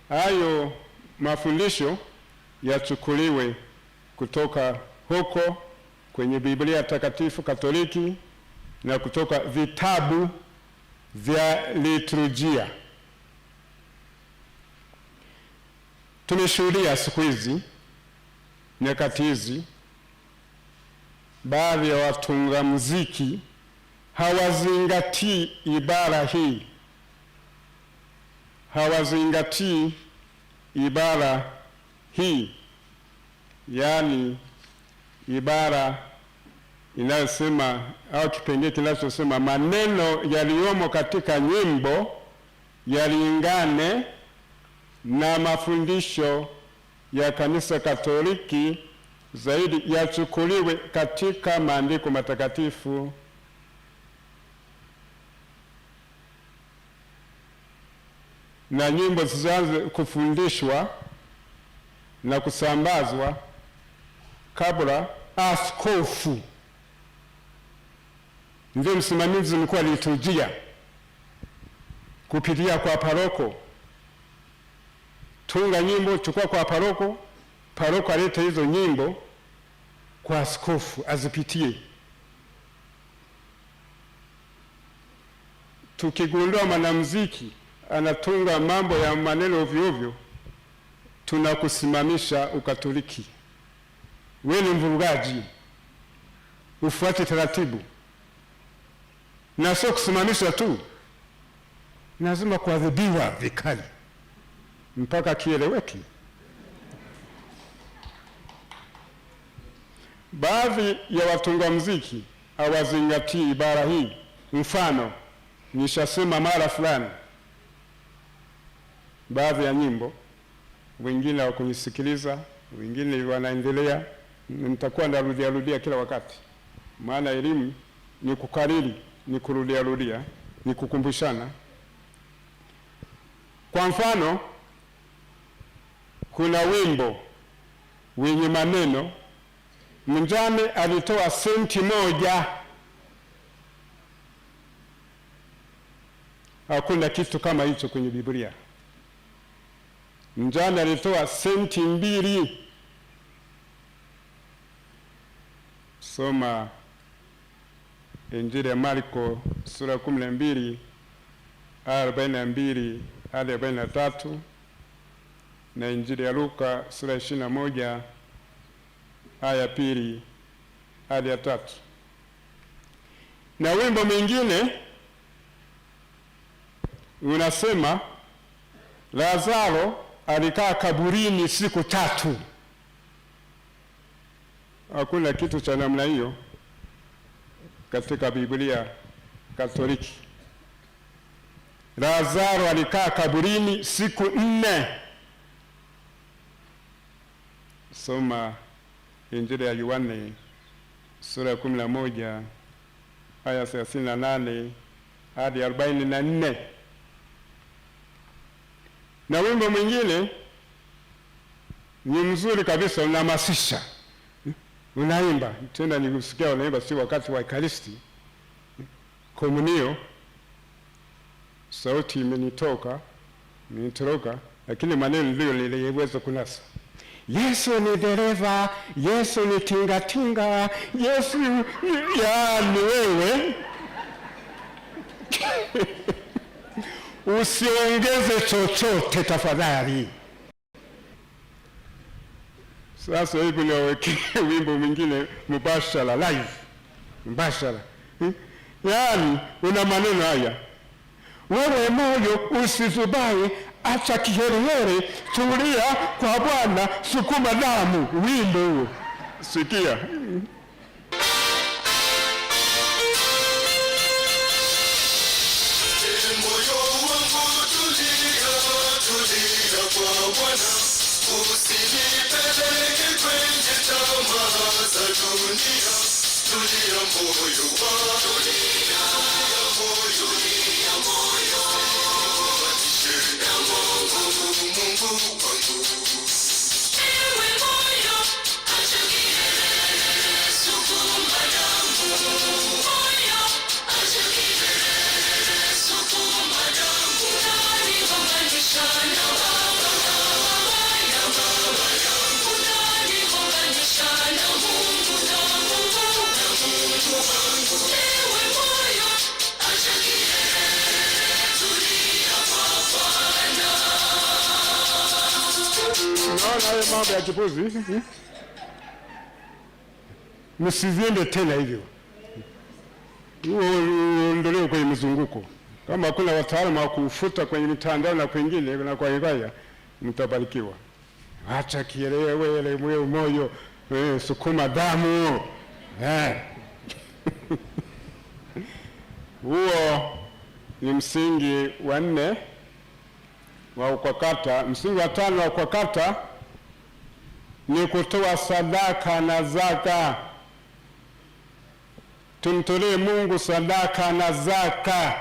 hayo mafundisho yachukuliwe kutoka huko kwenye Biblia Takatifu Katoliki na kutoka vitabu vya liturujia. Tumeshuhudia siku hizi, nyakati hizi, baadhi ya watunga muziki hawazingatii ibara hii, yaani ibara inayosema au kipengele kinachosema maneno yaliyomo katika nyimbo yalingane na mafundisho ya Kanisa Katoliki, zaidi yachukuliwe katika maandiko matakatifu. Na nyimbo zianze kufundishwa na kusambazwa kabla askofu ndio msimamizi mkuu wa liturujia kupitia kwa paroko. Tunga nyimbo, chukua kwa paroko, paroko alete hizo nyimbo kwa askofu azipitie. Tukigundua mwanamuziki anatunga mambo ya maneno ovyo ovyo, tunakusimamisha Ukatoliki. Wewe ni mvurugaji, ufuate taratibu. Na sio kusimamishwa tu, lazima kuadhibiwa vikali mpaka kieleweki. Baadhi ya watunga muziki hawazingatii ibara hii. Mfano, nishasema mara fulani, baadhi ya nyimbo, wengine hawakunisikiliza, wengine wanaendelea. Nitakuwa narudia kila wakati, maana elimu ni kukariri, ni kurudia, ni kukumbushana. Kwa mfano, kuna wimbo wenye maneno mjane alitoa senti moja. Hakuna kitu kama hicho kwenye Biblia. Mjane alitoa senti 2. Soma Injili ya Marko sura 12 aya 42 hadi 43 na Injili ya Luka sura 21 aya 2 hadi 3. Na wimbo mwingine unasema Lazaro alikaa kaburini siku 3. Hakuna kitu cha namna hiyo katika Biblia Katoliki. Lazaro alikaa kaburini siku 4. Soma Injili ya Yohane sura ya 11 aya 38 hadi 44. Na wimbo mwingine ni mzuri kabisa, unahamasisha, unaimba tena, nikusikia unaimba, si wakati wa Ekaristi, komunio, sauti imenitoroka, lakini maneno ndio niliweza kunasa. Yesu ni dereva, Yesu ni tingatinga, Yesu yaani wewe usiongeze chochote tafadhali. Sasa hivi niweke wimbo mwingine mubashara, live mubashara. Yaani una maneno haya: wewe moyo usizubai, acha kiherehere, tulia kwa Bwana, sukuma damu. Wimbo huo, sikia. Unaona hayo mambo ya kipuzi? Msiziende tena hivyo. Uondolewe kwenye mzunguko. Kama kuna wataalamu wa kufuta kwenye mitandao na kwingine na kwa hivyo mtabarikiwa. Acha kielewele moyo, sukuma damu. Huo ni msingi wa 4 wa UKWAKATA. Msingi wa 5 wa UKWAKATA ni kutoa sadaka na zaka. Tumtolee Mungu sadaka na zaka.